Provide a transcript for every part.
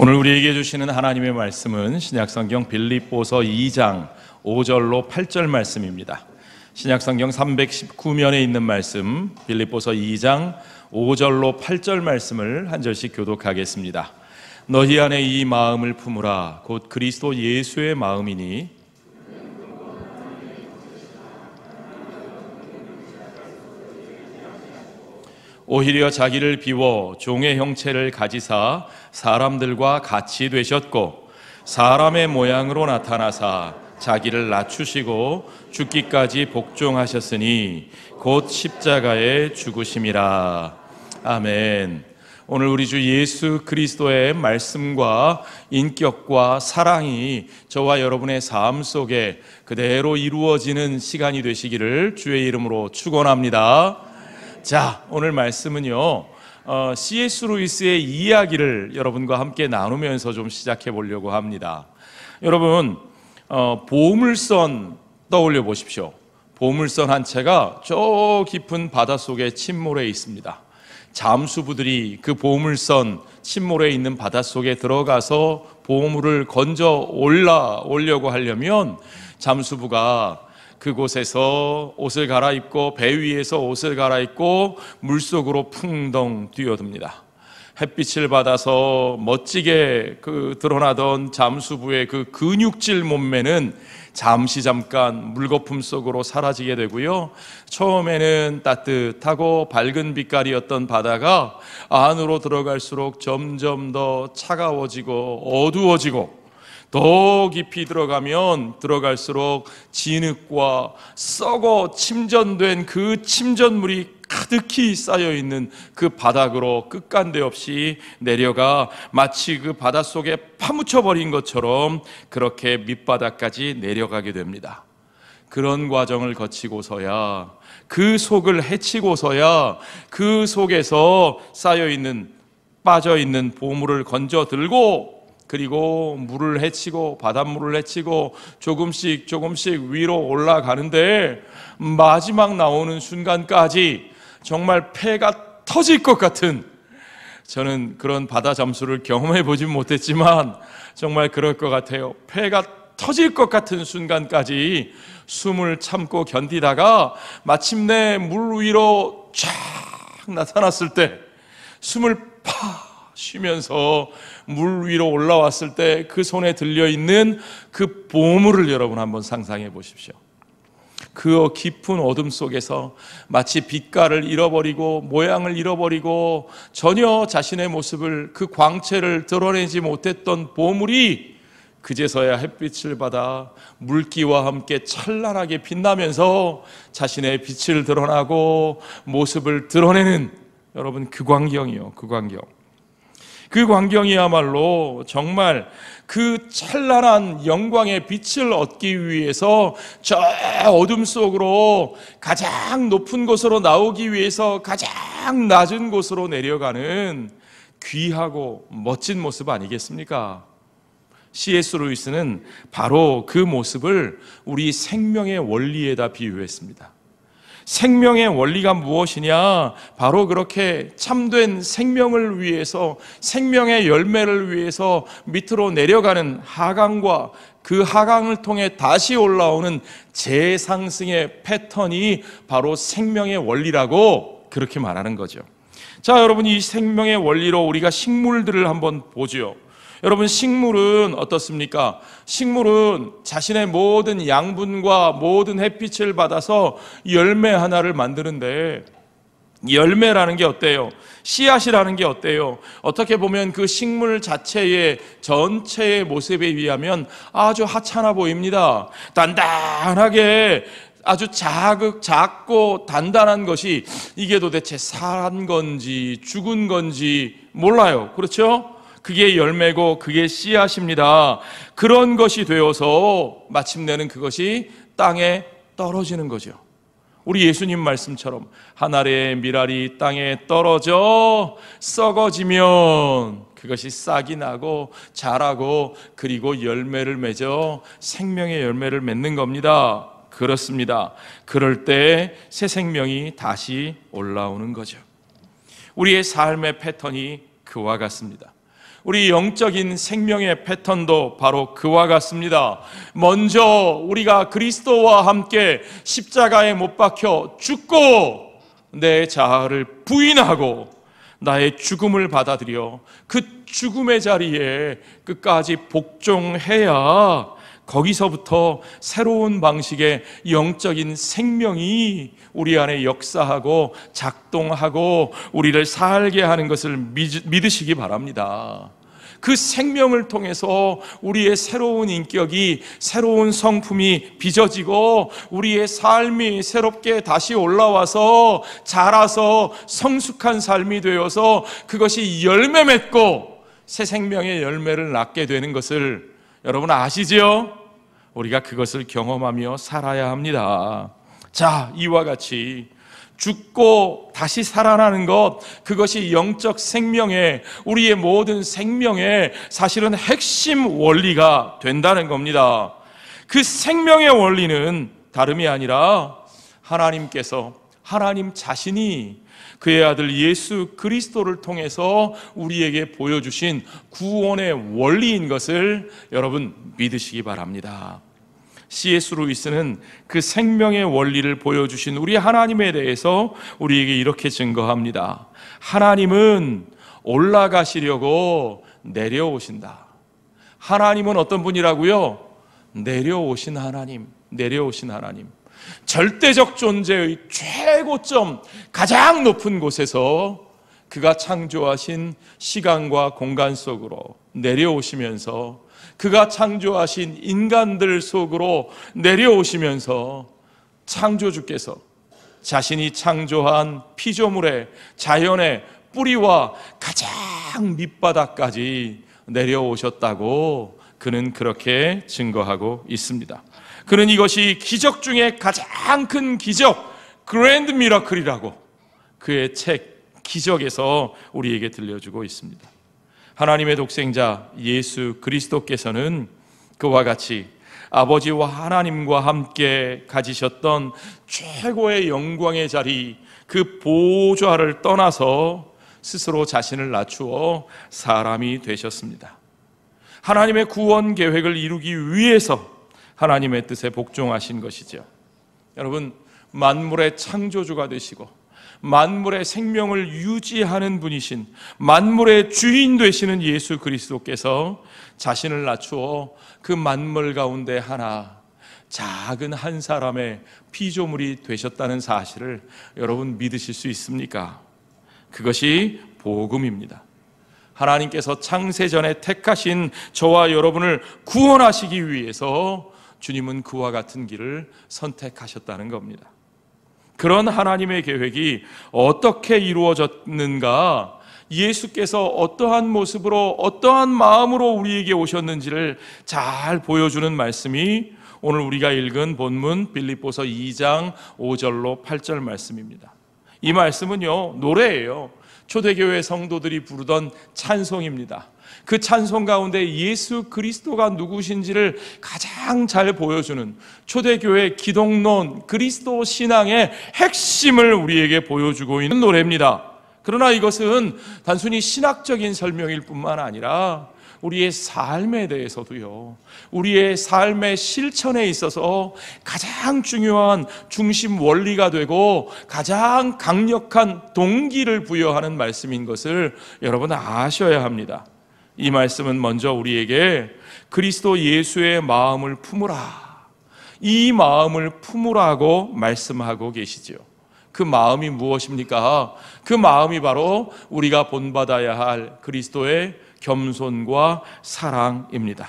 오늘 우리에게 주시는 하나님의 말씀은 신약성경 빌립보서 2장 5절로 8절 말씀입니다. 신약성경 319면에 있는 말씀 빌립보서 2장 5절로 8절 말씀을 한 절씩 교독하겠습니다. 너희 안에 이 마음을 품으라. 곧 그리스도 예수의 마음이니 오히려 자기를 비워 종의 형체를 가지사 사람들과 같이 되셨고 사람의 모양으로 나타나사 자기를 낮추시고 죽기까지 복종하셨으니 곧 십자가에 죽으심이라. 아멘. 오늘 우리 주 예수 그리스도의 말씀과 인격과 사랑이 저와 여러분의 삶 속에 그대로 이루어지는 시간이 되시기를 주의 이름으로 축원합니다. 자, 오늘 말씀은요, C.S. 루이스의 이야기를 여러분과 함께 나누면서 좀 시작해 보려고 합니다. 여러분, 보물선 떠올려 보십시오. 보물선 한 채가 저 깊은 바닷속에 침몰해 있습니다. 잠수부들이 그 보물선 침몰해 있는 바닷속에 들어가서 보물을 건져 올려고 하려면 잠수부가 그곳에서 옷을 갈아입고 배 위에서 옷을 갈아입고 물속으로 풍덩 뛰어듭니다. 햇빛을 받아서 멋지게 드러나던 잠수부의 그 근육질 몸매는 잠깐 물거품 속으로 사라지게 되고요. 처음에는 따뜻하고 밝은 빛깔이었던 바다가 안으로 들어갈수록 점점 더 차가워지고 어두워지고 더 깊이 들어가면 들어갈수록 진흙과 썩어 침전된 그 침전물이 가득히 쌓여있는 그 바닥으로 끝간데 없이 내려가 마치 그 바닷속에 파묻혀버린 것처럼 그렇게 밑바닥까지 내려가게 됩니다. 그런 과정을 거치고서야 그 속을 헤치고서야 그 속에서 쌓여있는 빠져있는 보물을 건져 들고 그리고 물을 헤치고 바닷물을 헤치고 조금씩 위로 올라가는데 마지막 나오는 순간까지 정말 폐가 터질 것 같은, 저는 그런 바다 잠수를 경험해 보진 못했지만 정말 그럴 것 같아요. 폐가 터질 것 같은 순간까지 숨을 참고 견디다가 마침내 물 위로 쫙 나타났을 때 숨을 파 쉬면서 물 위로 올라왔을 때 그 손에 들려있는 그 보물을 여러분 한번 상상해 보십시오. 그 깊은 어둠 속에서 마치 빛깔을 잃어버리고 모양을 잃어버리고 전혀 자신의 모습을, 그 광채를 드러내지 못했던 보물이 그제서야 햇빛을 받아 물기와 함께 찬란하게 빛나면서 자신의 빛을 드러나고 모습을 드러내는, 여러분, 그 광경이요, 그 광경. 그 광경이야말로 정말 그 찬란한 영광의 빛을 얻기 위해서 저 어둠 속으로 가장 높은 곳으로 나오기 위해서 가장 낮은 곳으로 내려가는 귀하고 멋진 모습 아니겠습니까? C.S. 루이스는 바로 그 모습을 우리 생명의 원리에다 비유했습니다. 생명의 원리가 무엇이냐? 바로 그렇게 참된 생명을 위해서, 생명의 열매를 위해서 밑으로 내려가는 하강과 그 하강을 통해 다시 올라오는 재상승의 패턴이 바로 생명의 원리라고 그렇게 말하는 거죠. 자, 여러분, 이 생명의 원리로 우리가 식물들을 한번 보죠. 여러분, 식물은 어떻습니까? 식물은 자신의 모든 양분과 모든 햇빛을 받아서 열매 하나를 만드는데, 열매라는 게 어때요? 씨앗이라는 게 어때요? 어떻게 보면 그 식물 자체의 전체의 모습에 의하면 아주 하찮아 보입니다. 단단하게 아주 작고 단단한 것이 이게 도대체 산 건지 죽은 건지 몰라요. 그렇죠? 그게 열매고 그게 씨앗입니다. 그런 것이 되어서 마침내는 그것이 땅에 떨어지는 거죠. 우리 예수님 말씀처럼 한 알의 밀알이 땅에 떨어져 썩어지면 그것이 싹이 나고 자라고 그리고 열매를 맺어 생명의 열매를 맺는 겁니다. 그렇습니다. 그럴 때 새 생명이 다시 올라오는 거죠. 우리의 삶의 패턴이 그와 같습니다. 우리 영적인 생명의 패턴도 바로 그와 같습니다. 먼저 우리가 그리스도와 함께 십자가에 못 박혀 죽고 내 자아를 부인하고 나의 죽음을 받아들여 그 죽음의 자리에 끝까지 복종해야 거기서부터 새로운 방식의 영적인 생명이 우리 안에 역사하고 작동하고 우리를 살게 하는 것을 믿으시기 바랍니다. 그 생명을 통해서 우리의 새로운 인격이, 새로운 성품이 빚어지고 우리의 삶이 새롭게 다시 올라와서 자라서 성숙한 삶이 되어서 그것이 열매 맺고 새 생명의 열매를 낳게 되는 것을 여러분 아시지요? 우리가 그것을 경험하며 살아야 합니다. 자, 이와 같이 죽고 다시 살아나는 것, 그것이 영적 생명의, 우리의 모든 생명의 사실은 핵심 원리가 된다는 겁니다. 그 생명의 원리는 다름이 아니라 하나님께서, 하나님 자신이 그의 아들 예수 그리스도를 통해서 우리에게 보여주신 구원의 원리인 것을 여러분 믿으시기 바랍니다. C.S. 루이스는 그 생명의 원리를 보여주신 우리 하나님에 대해서 우리에게 이렇게 증거합니다. 하나님은 올라가시려고 내려오신다. 하나님은 어떤 분이라고요? 내려오신 하나님, 내려오신 하나님. 절대적 존재의 최고점, 가장 높은 곳에서 그가 창조하신 시간과 공간 속으로 내려오시면서 그가 창조하신 인간들 속으로 내려오시면서 창조주께서 자신이 창조한 피조물의 자연의 뿌리와 가장 밑바닥까지 내려오셨다고 그는 그렇게 증거하고 있습니다. 그는 이것이 기적 중에 가장 큰 기적, 그랜드 미러클이라고 그의 책 기적에서 우리에게 들려주고 있습니다. 하나님의 독생자 예수 그리스도께서는 그와 같이 아버지와 하나님과 함께 가지셨던 최고의 영광의 자리, 그 보좌를 떠나서 스스로 자신을 낮추어 사람이 되셨습니다. 하나님의 구원 계획을 이루기 위해서 하나님의 뜻에 복종하신 것이죠. 여러분, 만물의 창조주가 되시고 만물의 생명을 유지하는 분이신, 만물의 주인 되시는 예수 그리스도께서 자신을 낮추어 그 만물 가운데 하나, 작은 한 사람의 피조물이 되셨다는 사실을 여러분 믿으실 수 있습니까? 그것이 복음입니다. 하나님께서 창세전에 택하신 저와 여러분을 구원하시기 위해서 주님은 그와 같은 길을 선택하셨다는 겁니다. 그런 하나님의 계획이 어떻게 이루어졌는가, 예수께서 어떠한 모습으로 어떠한 마음으로 우리에게 오셨는지를 잘 보여주는 말씀이 오늘 우리가 읽은 본문 빌립보서 2장 5절로 8절 말씀입니다. 이 말씀은요, 노래예요. 초대교회 성도들이 부르던 찬송입니다. 그 찬송 가운데 예수 그리스도가 누구신지를 가장 잘 보여주는 초대교회 기독론 그리스도 신앙의 핵심을 우리에게 보여주고 있는 노래입니다. 그러나 이것은 단순히 신학적인 설명일 뿐만 아니라 우리의 삶에 대해서도요, 우리의 삶의 실천에 있어서 가장 중요한 중심 원리가 되고 가장 강력한 동기를 부여하는 말씀인 것을 여러분 아셔야 합니다. 이 말씀은 먼저 우리에게 그리스도 예수의 마음을 품으라, 이 마음을 품으라고 말씀하고 계시죠. 그 마음이 무엇입니까? 그 마음이 바로 우리가 본받아야 할 그리스도의 겸손과 사랑입니다.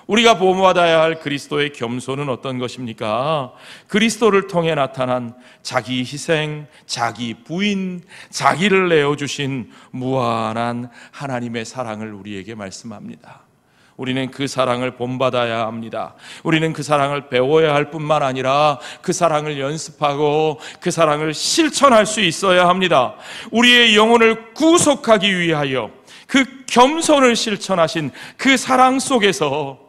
우리가 본받아야 할 그리스도의 겸손은 어떤 것입니까? 그리스도를 통해 나타난 자기 희생, 자기 부인, 자기를 내어주신 무한한 하나님의 사랑을 우리에게 말씀합니다. 우리는 그 사랑을 본받아야 합니다. 우리는 그 사랑을 배워야 할 뿐만 아니라 그 사랑을 연습하고 그 사랑을 실천할 수 있어야 합니다. 우리의 영혼을 구속하기 위하여 그 겸손을 실천하신 그 사랑 속에서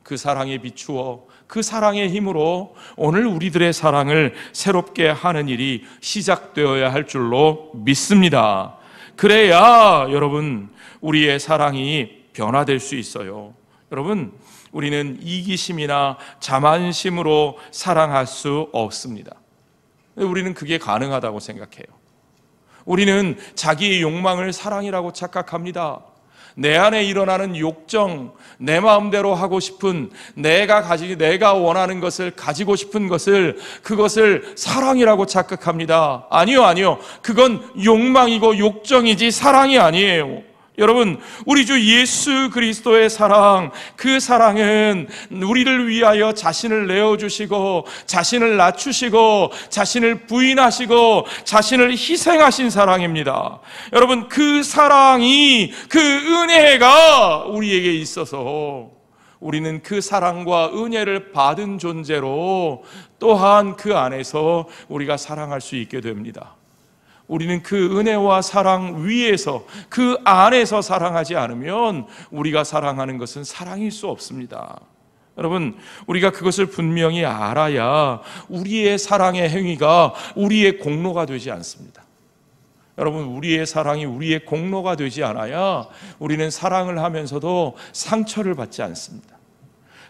그 사랑에 비추어 그 사랑의 힘으로 오늘 우리들의 사랑을 새롭게 하는 일이 시작되어야 할 줄로 믿습니다. 그래야 여러분, 우리의 사랑이 변화될 수 있어요. 여러분, 우리는 이기심이나 자만심으로 사랑할 수 없습니다. 우리는 그게 가능하다고 생각해요. 우리는 자기의 욕망을 사랑이라고 착각합니다. 내 안에 일어나는 욕정, 내 마음대로 하고 싶은, 내가 원하는 것을 가지고 싶은 그것을 사랑이라고 착각합니다. 아니요. 그건 욕망이고 욕정이지 사랑이 아니에요. 여러분, 우리 주 예수 그리스도의 사랑, 그 사랑은 우리를 위하여 자신을 내어주시고, 자신을 낮추시고, 자신을 부인하시고, 자신을 희생하신 사랑입니다. 여러분, 그 사랑이, 그 은혜가 우리에게 있어서 우리는 그 사랑과 은혜를 받은 존재로 또한 그 안에서 우리가 사랑할 수 있게 됩니다. 우리는 그 은혜와 사랑 위에서, 그 안에서 사랑하지 않으면 우리가 사랑하는 것은 사랑일 수 없습니다. 여러분, 우리가 그것을 분명히 알아야 우리의 사랑의 행위가 우리의 공로가 되지 않습니다. 여러분, 우리의 사랑이 우리의 공로가 되지 않아야 우리는 사랑을 하면서도 상처를 받지 않습니다.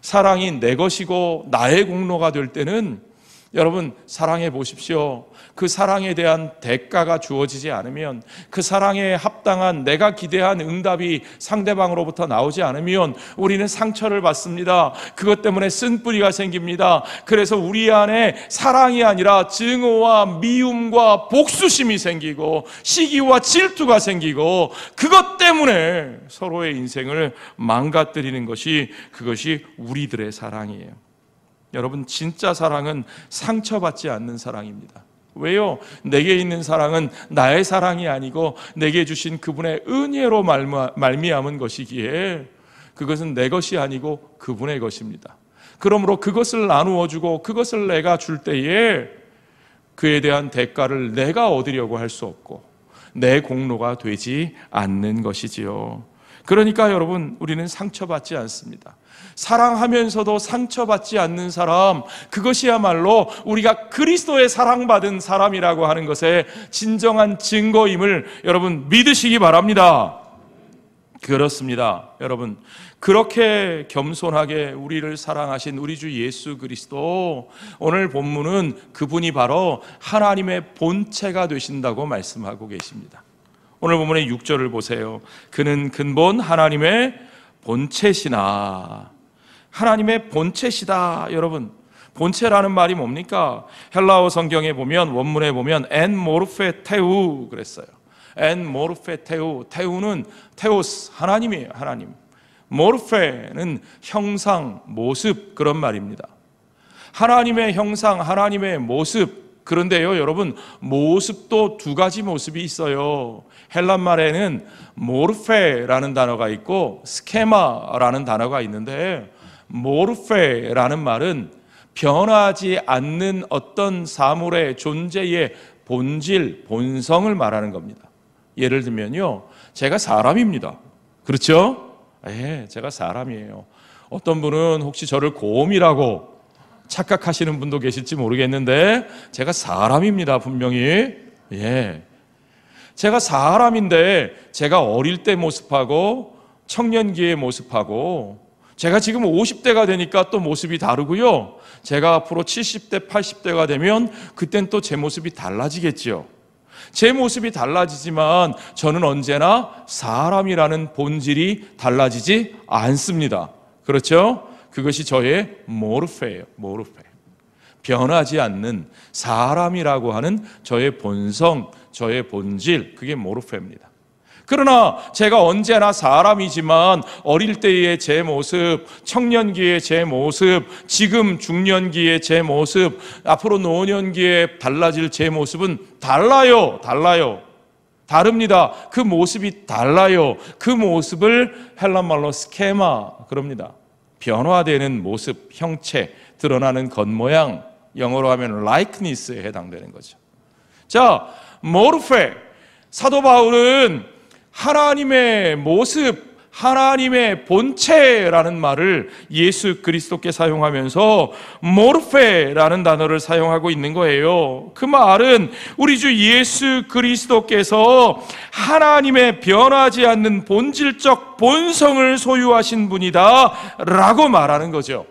사랑이 내 것이고 나의 공로가 될 때는 여러분, 사랑해 보십시오. 그 사랑에 대한 대가가 주어지지 않으면, 그 사랑에 합당한 내가 기대한 응답이 상대방으로부터 나오지 않으면 우리는 상처를 받습니다. 그것 때문에 쓴뿌리가 생깁니다. 그래서 우리 안에 사랑이 아니라 증오와 미움과 복수심이 생기고 시기와 질투가 생기고, 그것 때문에 서로의 인생을 망가뜨리는 것이, 그것이 우리들의 사랑이에요. 여러분, 진짜 사랑은 상처받지 않는 사랑입니다. 왜요? 내게 있는 사랑은 나의 사랑이 아니고 내게 주신 그분의 은혜로 말미암은 것이기에 그것은 내 것이 아니고 그분의 것입니다. 그러므로 그것을 나누어 주고 그것을 내가 줄 때에 그에 대한 대가를 내가 얻으려고 할 수 없고 내 공로가 되지 않는 것이지요. 그러니까 여러분, 우리는 상처받지 않습니다. 사랑하면서도 상처받지 않는 사람, 그것이야말로 우리가 그리스도의 사랑받은 사람이라고 하는 것의 진정한 증거임을 여러분 믿으시기 바랍니다. 그렇습니다. 여러분, 그렇게 겸손하게 우리를 사랑하신 우리 주 예수 그리스도, 오늘 본문은 그분이 바로 하나님의 본체가 되신다고 말씀하고 계십니다. 오늘 본문의 6절을 보세요. 그는 근본 하나님의 본체시나. 하나님의 본체시다. 여러분, 본체라는 말이 뭡니까? 헬라어 성경에 보면, 원문에 보면 엔 모르페 테우 그랬어요. 엔 모르페 테우. 테우는 테오스, 하나님이에요. 하나님. 모르페는 형상, 모습, 그런 말입니다. 하나님의 형상, 하나님의 모습. 그런데요, 여러분, 모습도 두 가지 모습이 있어요. 헬란 말에는 모르페라는 단어가 있고 스케마라는 단어가 있는데, 모르페라는 말은 변하지 않는 어떤 사물의 존재의 본질, 본성을 말하는 겁니다. 예를 들면요, 제가 사람입니다. 그렇죠? 제가 사람이에요. 어떤 분은 혹시 저를 곰이라고 착각하시는 분도 계실지 모르겠는데, 제가 사람입니다. 분명히. 제가 사람인데, 제가 어릴 때 모습하고 청년기의 모습하고, 제가 지금 50대가 되니까 또 모습이 다르고요, 제가 앞으로 70대, 80대가 되면 그땐 또 제 모습이 달라지겠죠. 제 모습이 달라지지만 저는 언제나 사람이라는 본질이 달라지지 않습니다. 그렇죠? 그것이 저의 모르페예요. 모르페. 변하지 않는 사람이라고 하는 저의 본성, 저의 본질, 그게 모르페입니다. 그러나 제가 언제나 사람이지만 어릴 때의 제 모습, 청년기의 제 모습, 지금 중년기의 제 모습, 앞으로 노년기에 달라질 제 모습은 달라요. 다릅니다. 그 모습이 달라요. 그 모습을 헬란말로 스케마 그럽니다. 변화되는 모습, 형체, 드러나는 겉모양, 영어로 하면 likenes에 해당되는 거죠. 자, 모르페. 사도 바울은 하나님의 모습, 하나님의 본체라는 말을 예수 그리스도께 사용하면서 모르페라는 단어를 사용하고 있는 거예요. 그 말은 우리 주 예수 그리스도께서 하나님의 변하지 않는 본질적 본성을 소유하신 분이다 라고 말하는 거죠.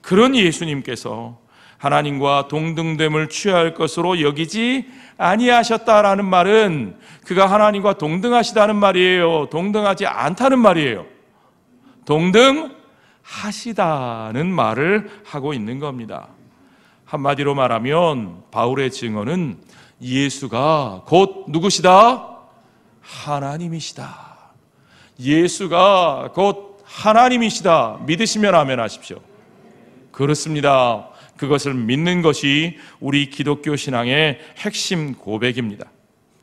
그런 예수님께서 하나님과 동등됨을 취할 것으로 여기지 아니하셨다라는 말은 그가 하나님과 동등하시다는 말이에요. 동등하지 않다는 말이에요. 동등하시다는 말을 하고 있는 겁니다. 한마디로 말하면 바울의 증언은 예수가 곧 누구시다? 하나님이시다. 예수가 곧 하나님이시다. 믿으시면 아멘 하십시오. 그렇습니다. 그것을 믿는 것이 우리 기독교 신앙의 핵심 고백입니다.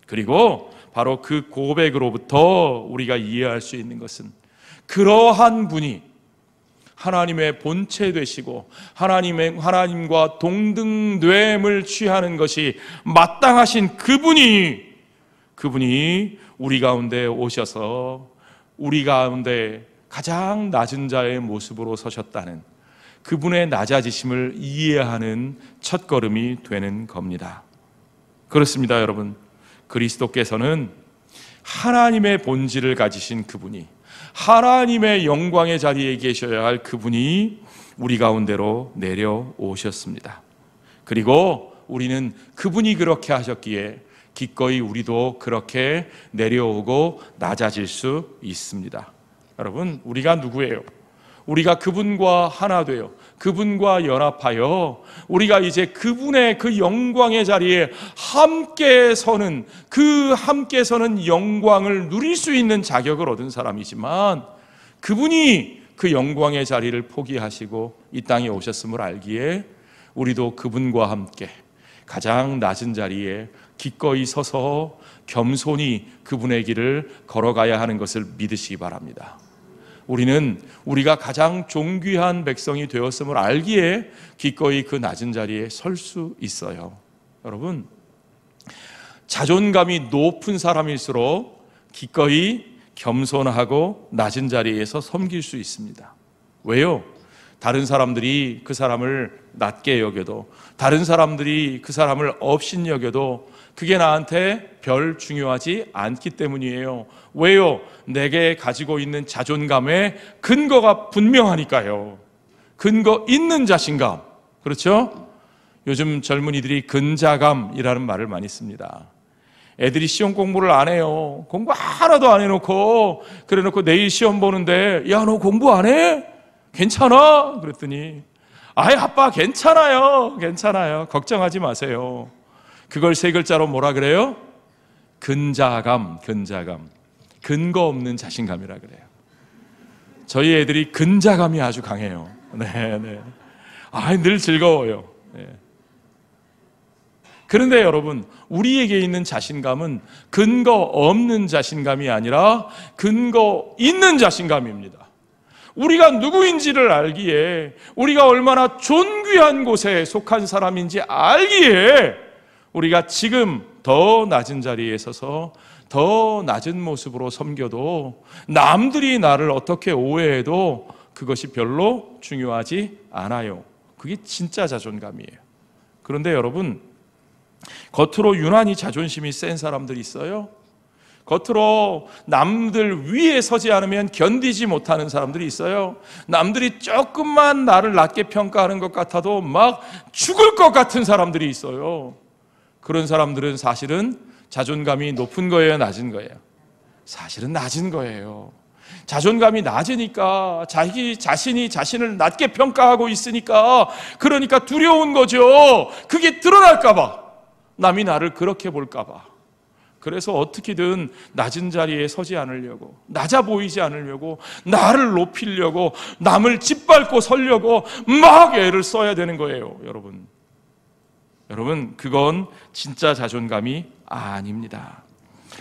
그리고 바로 그 고백으로부터 우리가 이해할 수 있는 것은 그러한 분이 하나님의 본체 되시고 하나님과 동등됨을 취하는 것이 마땅하신 그분이 우리 가운데 오셔서 우리 가운데 가장 낮은 자의 모습으로 서셨다는 그분의 낮아지심을 이해하는 첫걸음이 되는 겁니다. 그렇습니다, 여러분. 그리스도께서는 하나님의 본질을 가지신 그분이, 하나님의 영광의 자리에 계셔야 할 그분이 우리 가운데로 내려오셨습니다. 그리고 우리는 그분이 그렇게 하셨기에 기꺼이 우리도 그렇게 내려오고 낮아질 수 있습니다. 여러분, 우리가 누구예요? 우리가 그분과 하나 되어 그분과 연합하여 우리가 이제 그분의 그 영광의 자리에 함께 서는 영광을 누릴 수 있는 자격을 얻은 사람이지만 그분이 그 영광의 자리를 포기하시고 이 땅에 오셨음을 알기에 우리도 그분과 함께 가장 낮은 자리에 기꺼이 서서 겸손히 그분의 길을 걸어가야 하는 것을 믿으시기 바랍니다. 우리는 우리가 가장 존귀한 백성이 되었음을 알기에 기꺼이 그 낮은 자리에 설 수 있어요. 여러분, 자존감이 높은 사람일수록 기꺼이 겸손하고 낮은 자리에서 섬길 수 있습니다. 왜요? 다른 사람들이 그 사람을 낮게 여겨도, 다른 사람들이 그 사람을 업신 여겨도 그게 나한테 별 중요하지 않기 때문이에요. 왜요? 내게 가지고 있는 자존감의 근거가 분명하니까요. 근거 있는 자신감. 그렇죠? 요즘 젊은이들이 근자감이라는 말을 많이 씁니다. 애들이 시험 공부를 안 해요. 공부 하나도 안 해놓고 그래놓고 내일 시험 보는데 야, 너 공부 안 해? 괜찮아? 그랬더니 아이 아빠 괜찮아요. 걱정하지 마세요. 그걸 세 글자로 뭐라 그래요? 근자감. 근거 없는 자신감이라 그래요. 저희 애들이 근자감이 아주 강해요. 네. 늘 즐거워요. 네. 그런데 여러분, 우리에게 있는 자신감은 근거 없는 자신감이 아니라 근거 있는 자신감입니다. 우리가 누구인지를 알기에, 우리가 얼마나 존귀한 곳에 속한 사람인지 알기에 우리가 지금 더 낮은 자리에 서서 더 낮은 모습으로 섬겨도 남들이 나를 어떻게 오해해도 그것이 별로 중요하지 않아요. 그게 진짜 자존감이에요. 그런데 여러분, 겉으로 유난히 자존심이 센 사람들이 있어요. 겉으로 남들 위에 서지 않으면 견디지 못하는 사람들이 있어요. 남들이 조금만 나를 낮게 평가하는 것 같아도 막 죽을 것 같은 사람들이 있어요. 그런 사람들은 사실은 자존감이 높은 거예요, 낮은 거예요? 사실은 낮은 거예요. 자존감이 낮으니까 자신이 자신을 낮게 평가하고 있으니까, 그러니까 두려운 거죠. 그게 드러날까 봐, 남이 나를 그렇게 볼까 봐. 그래서 어떻게든 낮은 자리에 서지 않으려고, 낮아 보이지 않으려고, 나를 높이려고, 남을 짓밟고 서려고 막 애를 써야 되는 거예요. 여러분, 그건 진짜 자존감이 아닙니다.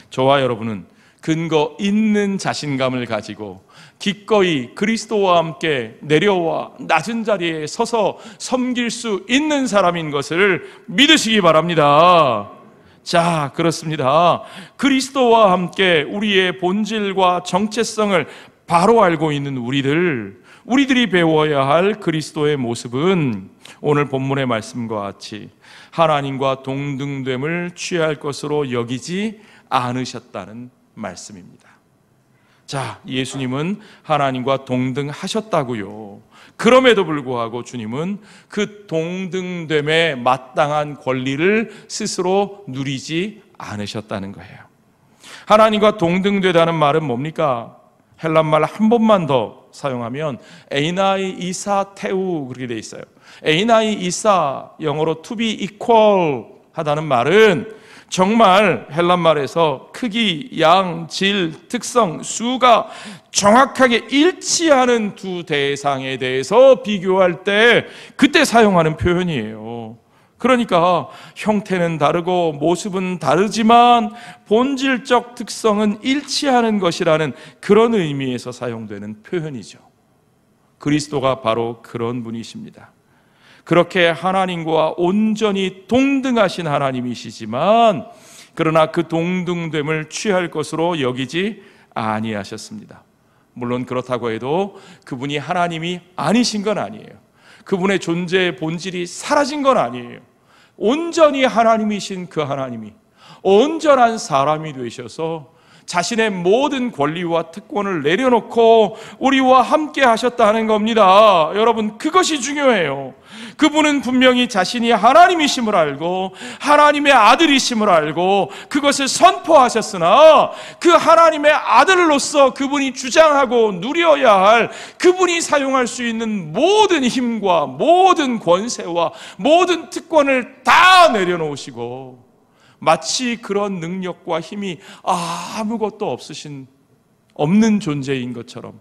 저와 여러분은 근거 있는 자신감을 가지고 기꺼이 그리스도와 함께 내려와 낮은 자리에 서서 섬길 수 있는 사람인 것을 믿으시기 바랍니다. 자, 그렇습니다. 그리스도와 함께 우리의 본질과 정체성을 바로 알고 있는 우리들이 배워야 할 그리스도의 모습은 오늘 본문의 말씀과 같이 하나님과 동등됨을 취할 것으로 여기지 않으셨다는 말씀입니다. 자, 예수님은 하나님과 동등하셨다고요. 그럼에도 불구하고 주님은 그 동등됨에 마땅한 권리를 스스로 누리지 않으셨다는 거예요. 하나님과 동등되다는 말은 뭡니까? 헬란말 한 번만 더 사용하면 에이나이 이사 테우 그렇게 돼 있어요. 에이나이 이사, 영어로 to be equal 하다는 말은 정말 헬란말에서 크기, 양, 질, 특성, 수가 정확하게 일치하는 두 대상에 대해서 비교할 때 그때 사용하는 표현이에요. 그러니까 형태는 다르고 모습은 다르지만 본질적 특성은 일치하는 것이라는 그런 의미에서 사용되는 표현이죠. 그리스도가 바로 그런 분이십니다. 그렇게 하나님과 온전히 동등하신 하나님이시지만 그러나 그 동등됨을 취할 것으로 여기지 아니하셨습니다. 물론 그렇다고 해도 그분이 하나님이 아니신 건 아니에요. 그분의 존재의 본질이 사라진 건 아니에요. 온전히 하나님이신 그 하나님이 온전한 사람이 되셔서 자신의 모든 권리와 특권을 내려놓고 우리와 함께 하셨다는 겁니다. 여러분, 그것이 중요해요. 그분은 분명히 자신이 하나님이심을 알고 하나님의 아들이심을 알고 그것을 선포하셨으나 그 하나님의 아들로서 그분이 주장하고 누려야 할, 그분이 사용할 수 있는 모든 힘과 모든 권세와 모든 특권을 다 내려놓으시고 마치 그런 능력과 힘이 아무것도 없는 존재인 것처럼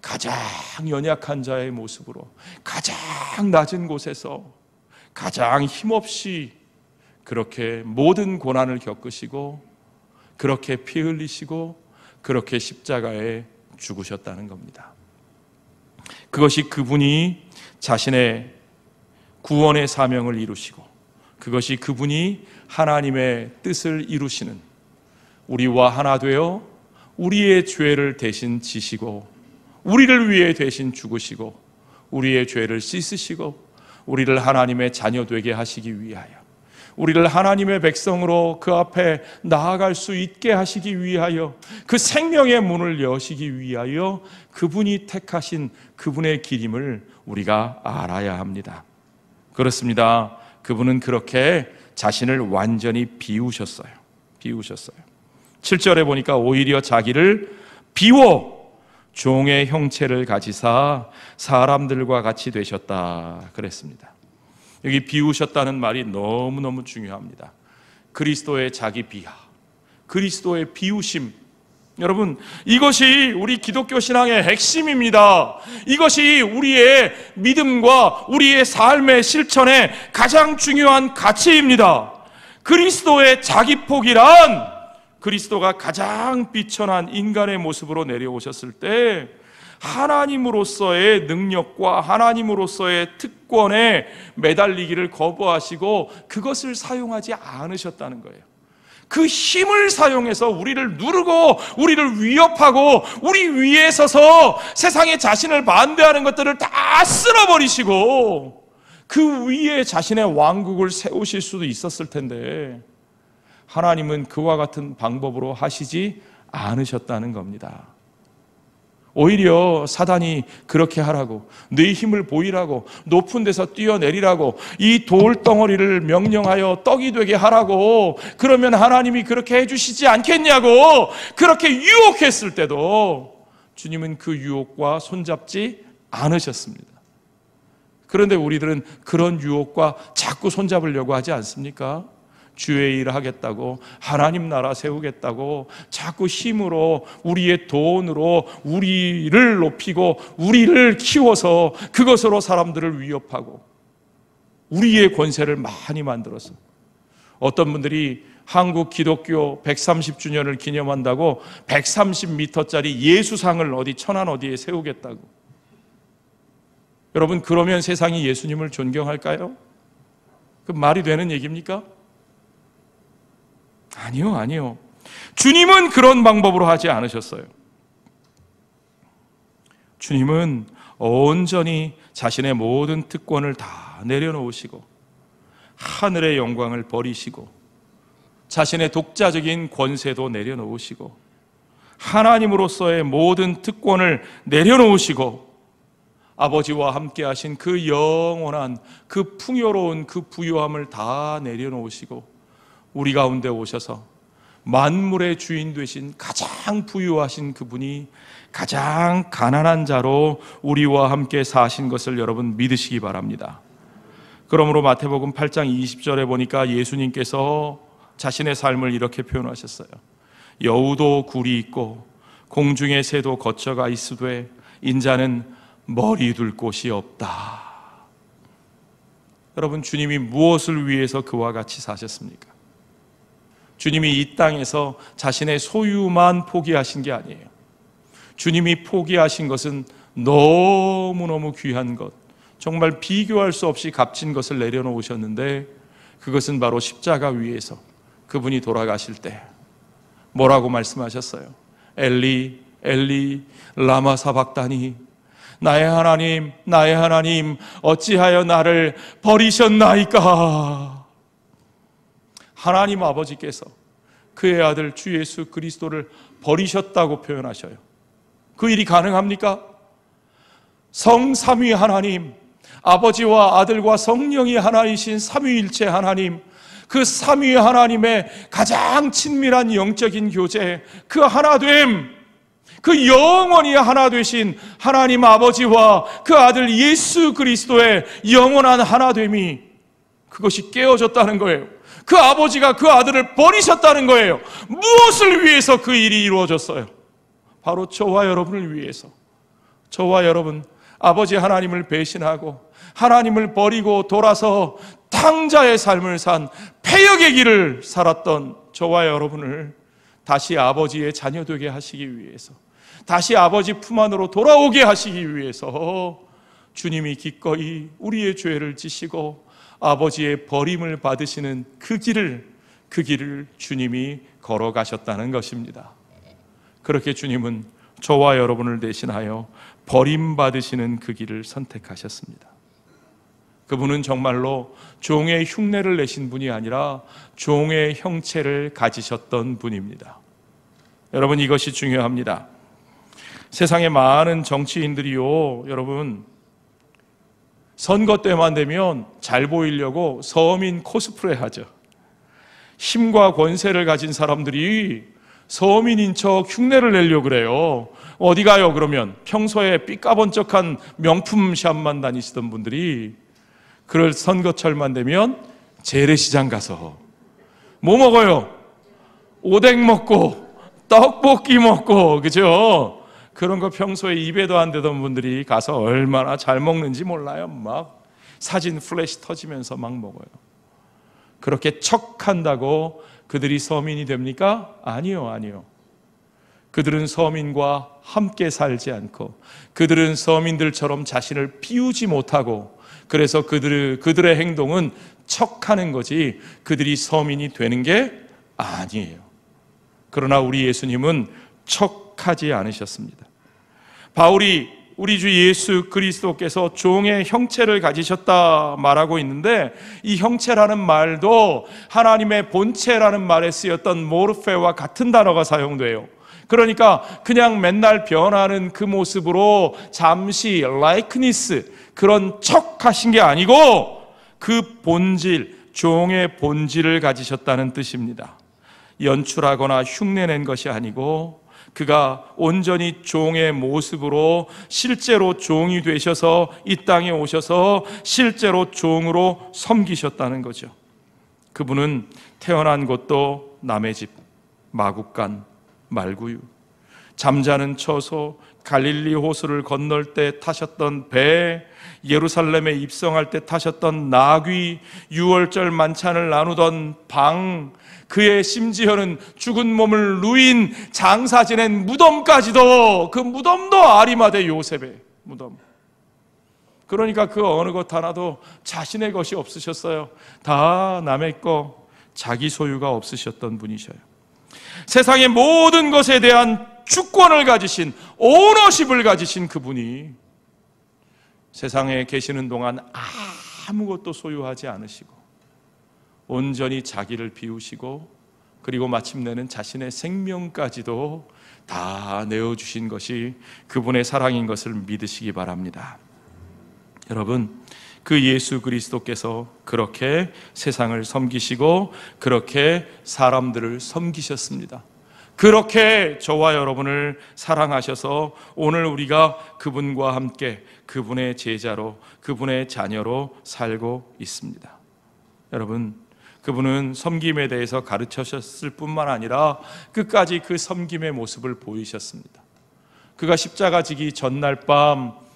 가장 연약한 자의 모습으로 가장 낮은 곳에서 가장 힘없이 그렇게 모든 고난을 겪으시고 그렇게 피 흘리시고 그렇게 십자가에 죽으셨다는 겁니다. 그것이 그분이 자신의 구원의 사명을 이루시고 그것이 그분이 하나님의 뜻을 이루시는, 우리와 하나 되어 우리의 죄를 대신 지시고 우리를 위해 대신 죽으시고 우리의 죄를 씻으시고 우리를 하나님의 자녀 되게 하시기 위하여, 우리를 하나님의 백성으로 그 앞에 나아갈 수 있게 하시기 위하여, 그 생명의 문을 여시기 위하여 그분이 택하신 그분의 길임을 우리가 알아야 합니다. 그렇습니다. 그분은 그렇게 자신을 완전히 비우셨어요. 7절에 보니까 오히려 자기를 비워 종의 형체를 가지사 사람들과 같이 되셨다 그랬습니다. 여기 비우셨다는 말이 너무너무 중요합니다. 그리스도의 자기 비하, 그리스도의 비우심, 여러분, 이것이 우리 기독교 신앙의 핵심입니다. 이것이 우리의 믿음과 우리의 삶의 실천의 가장 중요한 가치입니다. 그리스도의 자기 포기란, 그리스도가 가장 비천한 인간의 모습으로 내려오셨을 때 하나님으로서의 능력과 하나님으로서의 특권에 매달리기를 거부하시고 그것을 사용하지 않으셨다는 거예요. 그 힘을 사용해서 우리를 누르고 우리를 위협하고 우리 위에 서서 세상에 자신을 반대하는 것들을 다 쓸어버리시고 그 위에 자신의 왕국을 세우실 수도 있었을 텐데 하나님은 그와 같은 방법으로 하시지 않으셨다는 겁니다. 오히려 사단이 그렇게 하라고, 네 힘을 보이라고, 높은 데서 뛰어내리라고, 이 돌덩어리를 명령하여 떡이 되게 하라고, 그러면 하나님이 그렇게 해주시지 않겠냐고 그렇게 유혹했을 때도 주님은 그 유혹과 손잡지 않으셨습니다. 그런데 우리들은 그런 유혹과 자꾸 손잡으려고 하지 않습니까? 주의 일을 하겠다고, 하나님 나라 세우겠다고 자꾸 힘으로, 우리의 돈으로 우리를 높이고 우리를 키워서 그것으로 사람들을 위협하고 우리의 권세를 많이 만들어서, 어떤 분들이 한국 기독교 130주년을 기념한다고 130m짜리 예수상을 어디 천안 어디에 세우겠다고. 여러분, 그러면 세상이 예수님을 존경할까요? 그 말이 되는 얘기입니까? 아니요, 아니요. 주님은 그런 방법으로 하지 않으셨어요. 주님은 온전히 자신의 모든 특권을 다 내려놓으시고 하늘의 영광을 버리시고 자신의 독자적인 권세도 내려놓으시고 하나님으로서의 모든 특권을 내려놓으시고 아버지와 함께 하신 그 영원한 그 풍요로운 그 부유함을 다 내려놓으시고 우리 가운데 오셔서 만물의 주인 되신 가장 부유하신 그분이 가장 가난한 자로 우리와 함께 사신 것을 여러분 믿으시기 바랍니다. 그러므로 마태복음 8장 20절에 보니까 예수님께서 자신의 삶을 이렇게 표현하셨어요. 여우도 굴이 있고 공중의 새도 거처가 있으되 인자는 머리 둘 곳이 없다. 여러분, 주님이 무엇을 위해서 그와 같이 사셨습니까? 주님이 이 땅에서 자신의 소유만 포기하신 게 아니에요. 주님이 포기하신 것은 너무너무 귀한 것, 정말 비교할 수 없이 값진 것을 내려놓으셨는데 그것은 바로 십자가 위에서 그분이 돌아가실 때 뭐라고 말씀하셨어요? 엘리 엘리 라마 사박다니, 나의 하나님 나의 하나님 어찌하여 나를 버리셨나이까. 하나님 아버지께서 그의 아들 주 예수 그리스도를 버리셨다고 표현하셔요. 그 일이 가능합니까? 성삼위 하나님, 아버지와 아들과 성령이 하나이신 삼위일체 하나님, 그 삼위 하나님의 가장 친밀한 영적인 교제, 그 하나됨, 그 영원히 하나 되신 하나님 아버지와 그 아들 예수 그리스도의 영원한 하나됨이, 그것이 깨어졌다는 거예요. 그 아버지가 그 아들을 버리셨다는 거예요. 무엇을 위해서 그 일이 이루어졌어요? 바로 저와 여러분을 위해서. 저와 여러분, 아버지 하나님을 배신하고 하나님을 버리고 돌아서 탕자의 삶을 산 패역의 길을 살았던 저와 여러분을 다시 아버지의 자녀 되게 하시기 위해서, 다시 아버지 품 안으로 돌아오게 하시기 위해서 주님이 기꺼이 우리의 죄를 지시고 아버지의 버림을 받으시는 그 길을 주님이 걸어가셨다는 것입니다. 그렇게 주님은 저와 여러분을 대신하여 버림받으시는 그 길을 선택하셨습니다. 그분은 정말로 종의 흉내를 내신 분이 아니라 종의 형체를 가지셨던 분입니다. 여러분, 이것이 중요합니다. 세상의 많은 정치인들이요, 여러분, 선거 때만 되면 잘 보이려고 서민 코스프레 하죠. 힘과 권세를 가진 사람들이 서민인 척 흉내를 내려고 그래요. 어디 가요? 그러면 평소에 삐까번쩍한 명품샵만 다니시던 분들이 그럴 선거철만 되면 재래시장 가서 뭐 먹어요? 오뎅 먹고 떡볶이 먹고, 그죠? 그런 거 평소에 입에도 안 대던 분들이 가서 얼마나 잘 먹는지 몰라요. 막 사진 플래시 터지면서 막 먹어요. 그렇게 척한다고 그들이 서민이 됩니까? 아니요. 그들은 서민과 함께 살지 않고, 그들은 서민들처럼 자신을 비우지 못하고, 그래서 그들의 행동은 척하는 거지 그들이 서민이 되는 게 아니에요. 그러나 우리 예수님은 척하지 않으셨습니다. 바울이 우리 주 예수 그리스도께서 종의 형체를 가지셨다 말하고 있는데, 이 형체라는 말도 하나님의 본체라는 말에 쓰였던 모르페와 같은 단어가 사용돼요. 그러니까 그냥 맨날 변하는 그 모습으로 잠시 라이크니스, 그런 척하신 게 아니고 그 본질, 종의 본질을 가지셨다는 뜻입니다. 연출하거나 흉내낸 것이 아니고 그가 온전히 종의 모습으로 실제로 종이 되셔서 이 땅에 오셔서 실제로 종으로 섬기셨다는 거죠. 그분은 태어난 곳도 남의 집, 마국간, 말구유, 잠자는 처소, 갈릴리 호수를 건널 때 타셨던 배, 예루살렘에 입성할 때 타셨던 나귀, 유월절 만찬을 나누던 방, 그의 심지어는 죽은 몸을 누인 장사 지낸 무덤까지도, 그 무덤도 아리마대 요셉의 무덤. 그러니까 그 어느 것 하나도 자신의 것이 없으셨어요. 다 남의 거, 자기 소유가 없으셨던 분이셔요. 세상의 모든 것에 대한 주권을 가지신, 오너십을 가지신 그분이 세상에 계시는 동안 아무것도 소유하지 않으시고 온전히 자기를 비우시고 그리고 마침내는 자신의 생명까지도 다 내어주신 것이 그분의 사랑인 것을 믿으시기 바랍니다. 여러분, 그 예수 그리스도께서 그렇게 세상을 섬기시고 그렇게 사람들을 섬기셨습니다. 그렇게 저와 여러분을 사랑하셔서 오늘 우리가 그분과 함께 그분의 제자로, 그분의 자녀로 살고 있습니다. 여러분, 그분은 섬김에 대해서 가르치셨을 뿐만 아니라 끝까지 그 섬김의 모습을 보이셨습니다. 그가 십자가 지기 전날 밤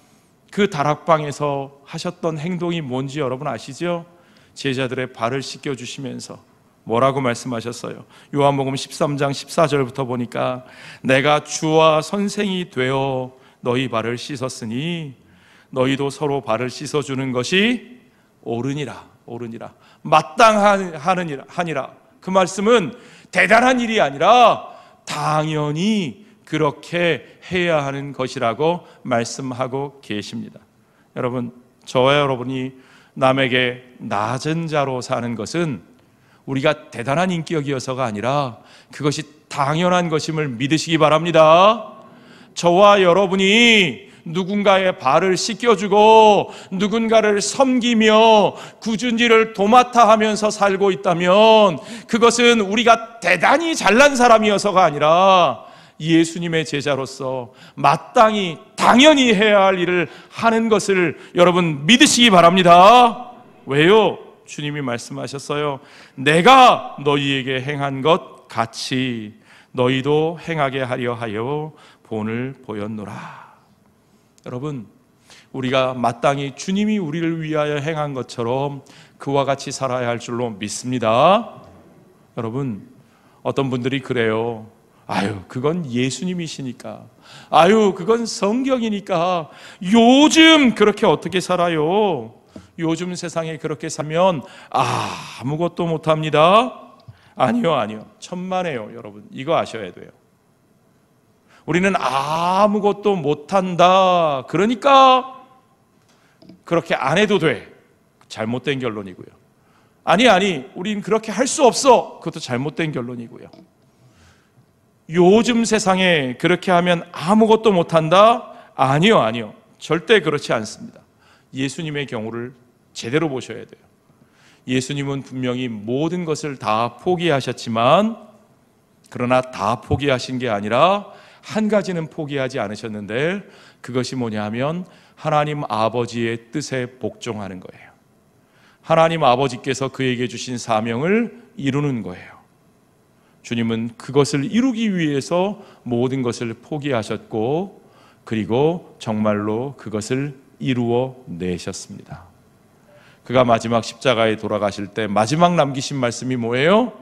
그 다락방에서 하셨던 행동이 뭔지 여러분 아시죠? 제자들의 발을 씻겨주시면서 뭐라고 말씀하셨어요? 요한복음 13장 14절부터 보니까 내가 주와 선생이 되어 너희 발을 씻었으니 너희도 서로 발을 씻어주는 것이 옳으니라. 마땅하니라. 그 말씀은 대단한 일이 아니라 당연히 그렇게 해야 하는 것이라고 말씀하고 계십니다. 여러분, 저와 여러분이 남에게 낮은 자로 사는 것은 우리가 대단한 인격이어서가 아니라 그것이 당연한 것임을 믿으시기 바랍니다. 저와 여러분이 누군가의 발을 씻겨주고 누군가를 섬기며 꾸준히를 도맡아 하면서 살고 있다면 그것은 우리가 대단히 잘난 사람이어서가 아니라 예수님의 제자로서 마땅히 당연히 해야 할 일을 하는 것을 여러분 믿으시기 바랍니다. 왜요? 주님이 말씀하셨어요. 내가 너희에게 행한 것 같이 너희도 행하게 하려 하여 본을 보였노라. 여러분, 우리가 마땅히 주님이 우리를 위하여 행한 것처럼 그와 같이 살아야 할 줄로 믿습니다. 여러분, 어떤 분들이 그래요. 아유, 그건 예수님이시니까, 아유, 그건 성경이니까 요즘 그렇게 어떻게 살아요? 요즘 세상에 그렇게 살면 아무것도 못합니다. 아니요, 천만에요. 여러분, 이거 아셔야 돼요. 우리는 아무것도 못한다, 그러니까 그렇게 안 해도 돼. 잘못된 결론이고요. 아니, 우린 그렇게 할 수 없어. 그것도 잘못된 결론이고요. 요즘 세상에 그렇게 하면 아무것도 못한다? 아니요. 절대 그렇지 않습니다. 예수님의 경우를 제대로 보셔야 돼요. 예수님은 분명히 모든 것을 다 포기하셨지만, 그러나 다 포기하신 게 아니라 한 가지는 포기하지 않으셨는데, 그것이 뭐냐 하면 하나님 아버지의 뜻에 복종하는 거예요. 하나님 아버지께서 그에게 주신 사명을 이루는 거예요. 주님은 그것을 이루기 위해서 모든 것을 포기하셨고, 그리고 정말로 그것을 이루어 내셨습니다. 그가 마지막 십자가에 돌아가실 때 마지막 남기신 말씀이 뭐예요?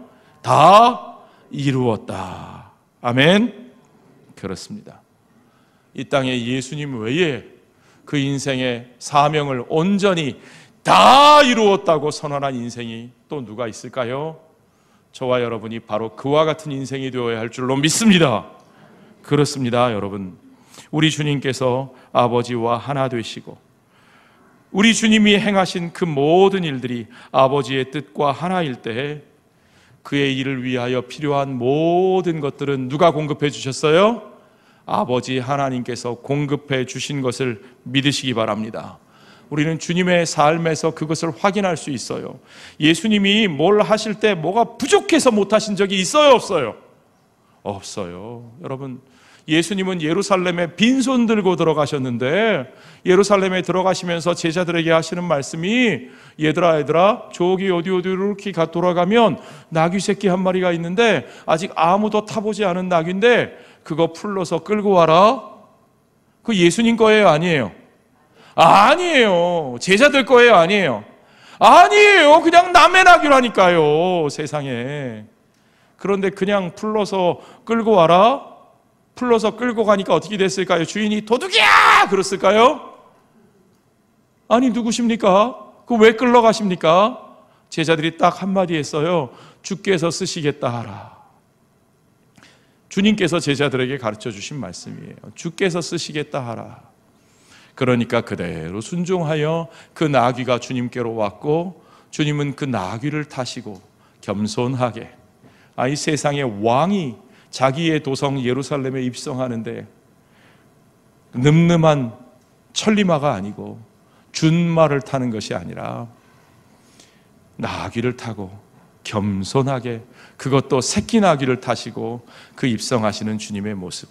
다 이루었다. 아멘. 그렇습니다. 이 땅에 예수님 외에 그 인생의 사명을 온전히 다 이루었다고 선언한 인생이 또 누가 있을까요? 저와 여러분이 바로 그와 같은 인생이 되어야 할 줄로 믿습니다. 그렇습니다, 여러분. 우리 주님께서 아버지와 하나 되시고, 우리 주님이 행하신 그 모든 일들이 아버지의 뜻과 하나일 때 그의 일을 위하여 필요한 모든 것들은 누가 공급해 주셨어요? 아버지 하나님께서 공급해 주신 것을 믿으시기 바랍니다. 우리는 주님의 삶에서 그것을 확인할 수 있어요. 예수님이 뭘 하실 때 뭐가 부족해서 못하신 적이 있어요, 없어요? 없어요. 여러분, 예수님은 예루살렘에 빈손 들고 들어가셨는데, 예루살렘에 들어가시면서 제자들에게 하시는 말씀이, 얘들아 저기 어디 이렇게 돌아가면 나귀 새끼 한 마리가 있는데 아직 아무도 타보지 않은 나귀인데 그거 풀러서 끌고 와라. 그 예수님 거예요, 아니에요? 아니에요. 제자들 거예요, 아니에요? 아니에요. 그냥 남의 나귀라니까요, 세상에. 그런데 그냥 풀러서 끌고 와라. 풀러서 끌고 가니까 어떻게 됐을까요? 주인이 도둑이야! 그랬을까요? 아니, 누구십니까? 그 왜 끌러 가십니까? 제자들이 딱 한마디 했어요. 주께서 쓰시겠다 하라. 주님께서 제자들에게 가르쳐 주신 말씀이에요. 주께서 쓰시겠다 하라. 그러니까 그대로 순종하여 그 나귀가 주님께로 왔고, 주님은 그 나귀를 타시고 겸손하게, 이 세상의 왕이 자기의 도성 예루살렘에 입성하는데 늠름한 천리마가 아니고 준마를 타는 것이 아니라 나귀를 타고 겸손하게, 그것도 새끼 나귀를 타시고 그 입성하시는 주님의 모습.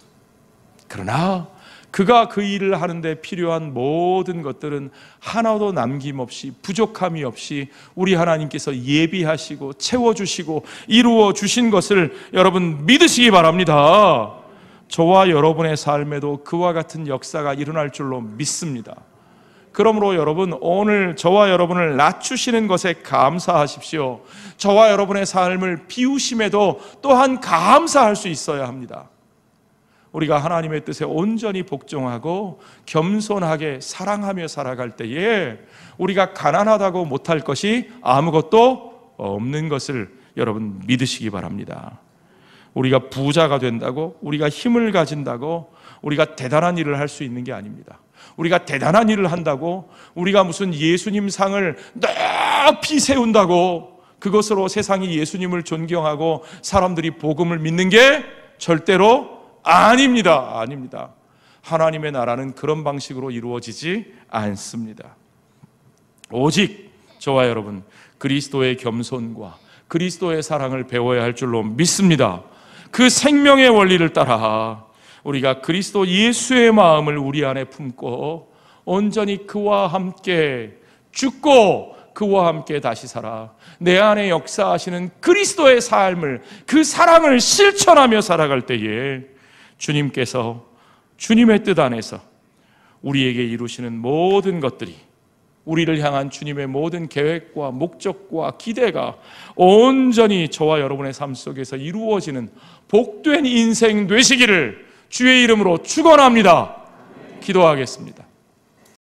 그러나 그가 그 일을 하는데 필요한 모든 것들은 하나도 남김없이, 부족함이 없이 우리 하나님께서 예비하시고 채워주시고 이루어 주신 것을 여러분 믿으시기 바랍니다. 저와 여러분의 삶에도 그와 같은 역사가 일어날 줄로 믿습니다. 그러므로 여러분, 오늘 저와 여러분을 낮추시는 것에 감사하십시오. 저와 여러분의 삶을 비우심에도 또한 감사할 수 있어야 합니다. 우리가 하나님의 뜻에 온전히 복종하고 겸손하게 사랑하며 살아갈 때에 우리가 가난하다고 못할 것이 아무것도 없는 것을 여러분 믿으시기 바랍니다. 우리가 부자가 된다고, 우리가 힘을 가진다고 우리가 대단한 일을 할 수 있는 게 아닙니다. 우리가 대단한 일을 한다고, 우리가 무슨 예수님 상을 높이 세운다고 그것으로 세상이 예수님을 존경하고 사람들이 복음을 믿는 게 절대로 아닙니다. 아닙니다. 하나님의 나라는 그런 방식으로 이루어지지 않습니다. 오직 저와 여러분, 그리스도의 겸손과 그리스도의 사랑을 배워야 할 줄로 믿습니다. 그 생명의 원리를 따라 우리가 그리스도 예수의 마음을 우리 안에 품고 온전히 그와 함께 죽고 그와 함께 다시 살아 내 안에 역사하시는 그리스도의 삶을, 그 사랑을 실천하며 살아갈 때에 주님께서 주님의 뜻 안에서 우리에게 이루시는 모든 것들이, 우리를 향한 주님의 모든 계획과 목적과 기대가 온전히 저와 여러분의 삶 속에서 이루어지는 복된 인생 되시기를 주의 이름으로 축원합니다. 기도하겠습니다.